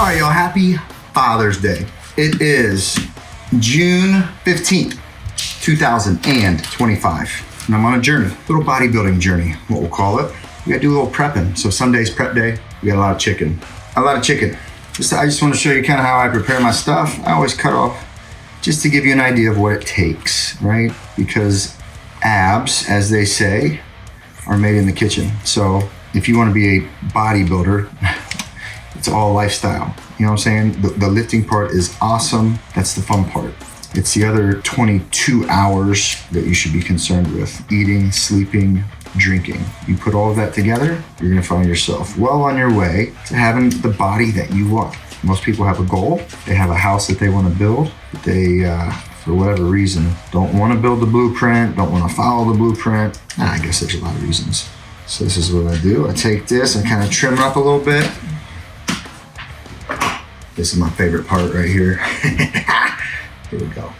All right, y'all, happy Father's Day. It is June 15th, 2025. And I'm on a journey, a little bodybuilding journey, what we'll call it. We gotta do a little prepping. So some days prep day, we got a lot of chicken. I just want to show you kind of how I prepare my stuff. I always cut off just to give you an idea of what it takes, right? Because abs, as they say, are made in the kitchen. So if you want to be a bodybuilder, it's all lifestyle. You know what I'm saying? The lifting part is awesome. That's the fun part. It's the other 22 hours that you should be concerned with: eating, sleeping, drinking. You put all of that together, you're gonna find yourself well on your way to having the body that you want. Most people have a goal. They have a house that they want to build, but they, for whatever reason, don't want to build the blueprint, don't want to follow the blueprint. I guess there's a lot of reasons. So this is what I do. I take this and kind of trim it up a little bit. This is my favorite part right here. Here we go.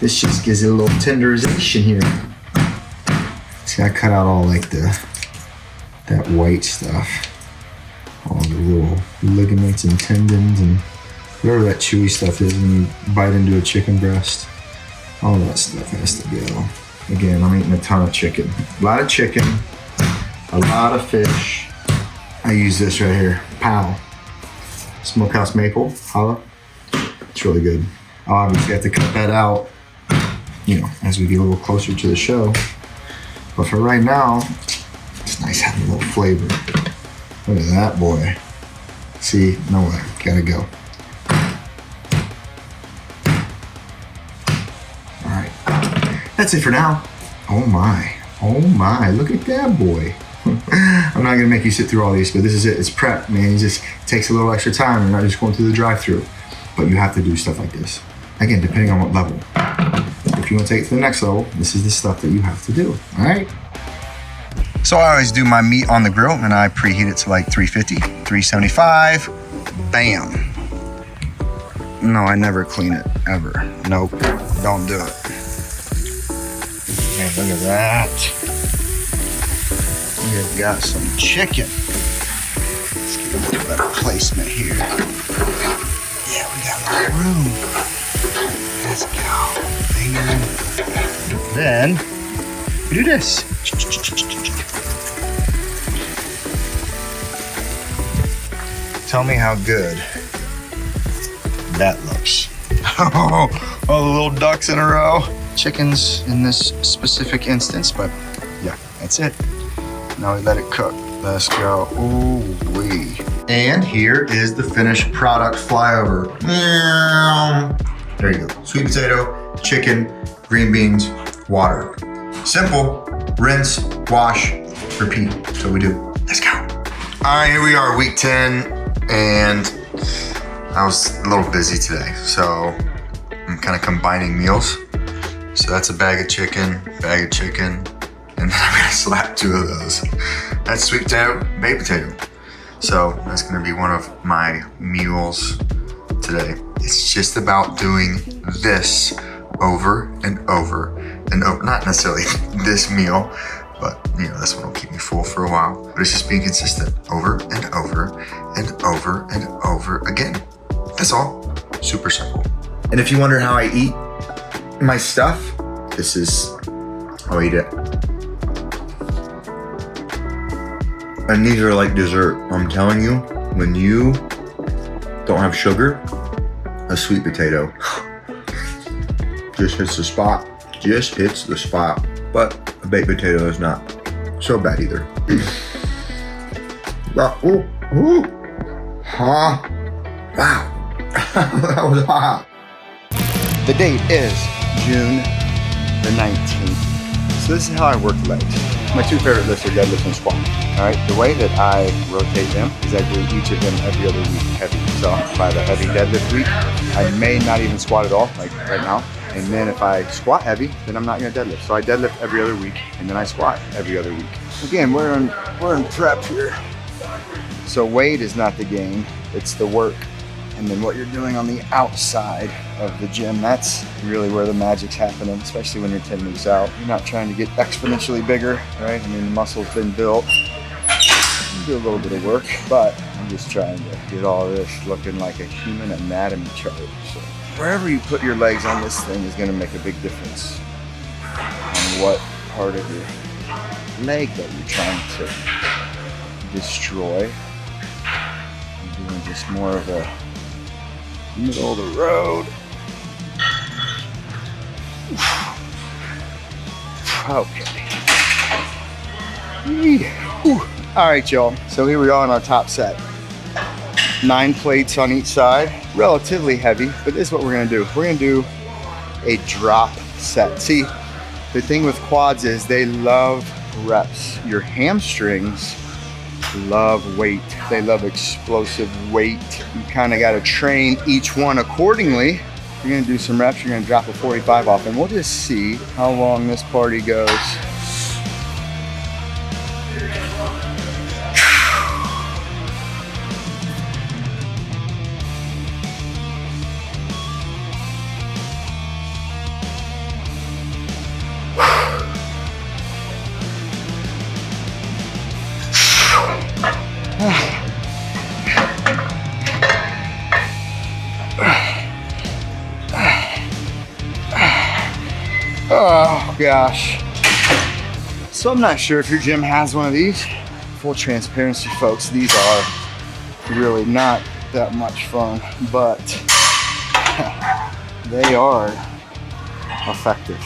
This just gives it a little tenderization here. See, I cut out all like that white stuff. All the little ligaments and tendons and whatever that chewy stuff is when you bite into a chicken breast. All that stuff has to go. Again, I'm eating a ton of chicken. A lot of chicken, a lot of fish. I use this right here, Pow. Smokehouse maple, holla. It's really good. I'll obviously have to cut that out, you know, as we get a little closer to the show. But for right now, it's nice having a little flavor. Look at that boy. See, no way, gotta go. All right, that's it for now. Oh my, look at that boy. I'm not gonna make you sit through all these, but this is it. It's prep, man. It just takes a little extra time. You're not just going through the drive-through, but you have to do stuff like this. Again, depending on what level. If you want to take it to the next level, this is the stuff that you have to do. All right. So I always do my meat on the grill, and I preheat it to like 350, 375. Bam. No, I never clean it ever. Nope. Don't do it. Man, look at that. We've got some chicken. Let's get a little better placement here. Yeah, we got a lot of room. Let's go. Then we do this. Tell me how good that looks. Oh, the little ducks in a row. Chickens in this specific instance, but yeah, that's it. Now we let it cook. Let's go. Ooh wee. And here is the finished product flyover. There you go. Sweet potato, chicken, green beans, water. Simple. Rinse, wash, repeat. That's what we do. Let's go. All right, here we are, week 10, and I was a little busy today, so I'm kind of combining meals. So that's a bag of chicken, and then I'm gonna slap 2 of those. That's sweet potato, baked potato. So that's gonna be one of my meals today. It's just about doing this over and over and over. Not necessarily this meal, but you know, this one will keep me full for a while. But it's just being consistent over and over and over and over again. That's all. Super simple. And if you wonder how I eat my stuff, this is how I eat it. And these are like dessert. I'm telling you, when you don't have sugar, a sweet potato just hits the spot. Just hits the spot. But a baked potato is not so bad either. Ooh. Huh. Wow. That was hot. The date is June the 19th. So this is how I work legs. My 2 favorite lifts are deadlift and squat. All right, the way that I rotate them is I do each of them every other week heavy. So if I have a heavy deadlift week, I may not even squat at all, like right now. And then if I squat heavy, then I'm not gonna deadlift. So I deadlift every other week, and then I squat every other week. Again, we're in prep here. So weight is not the game, it's the work. And then what you're doing on the outside of the gym, that's really where the magic's happening, especially when you're 10 weeks out. You're not trying to get exponentially bigger, right? I mean, the muscle's been built. do a little bit of work, but I'm just trying to get all this looking like a human anatomy chart. So wherever you put your legs on this thing is going to make a big difference on what part of your leg that you're trying to destroy. I'm doing just more of a middle of the road. Okay. All right, y'all. So here we are on our top set. 9 plates on each side. Relatively heavy, but this is what we're gonna do. We're gonna do a drop set. See, the thing with quads is they love reps. Your hamstrings love weight. They love explosive weight. You kind of got to train each one accordingly. You're gonna do some reps, you're gonna drop a 45 off, and we'll just see how long this party goes. Oh gosh. So I'm not sure if your gym has one of these. Full transparency, folks, these are really not that much fun, but they are effective.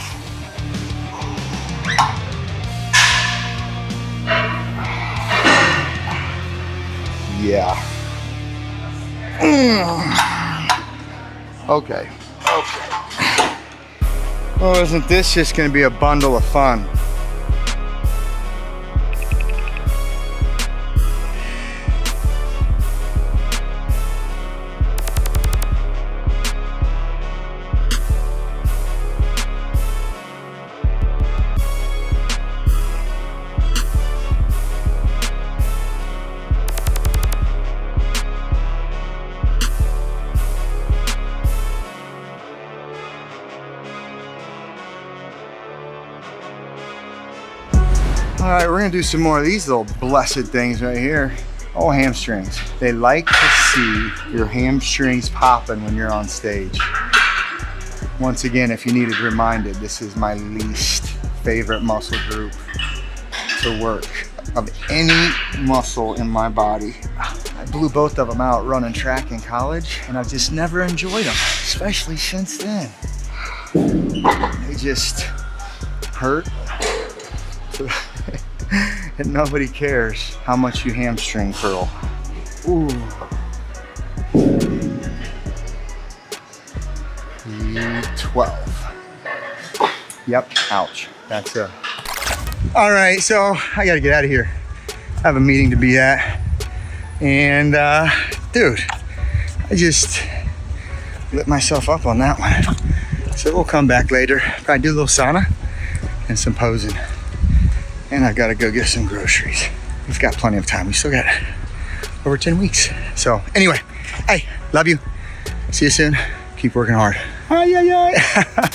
Yeah. Okay. Oh, isn't this just gonna be a bundle of fun? All right, we're gonna do some more of these little blessed things right here. Oh, hamstrings. They like to see your hamstrings popping when you're on stage. Once again, if you needed reminded, this is my least favorite muscle group to work of any muscle in my body. I blew both of them out running track in college, and I've just never enjoyed them, especially since then. They just hurt. And nobody cares how much you hamstring curl. Ooh. 12. Yep, ouch. That's a. All right, so I gotta get out of here. I have a meeting to be at. And dude, I just lit myself up on that one. So we'll come back later. Probably do a little sauna and some posing. And I gotta go get some groceries. We've got plenty of time. We still got over 10 weeks. So anyway, hey, love you. See you soon. Keep working hard. Ay, ay, ay.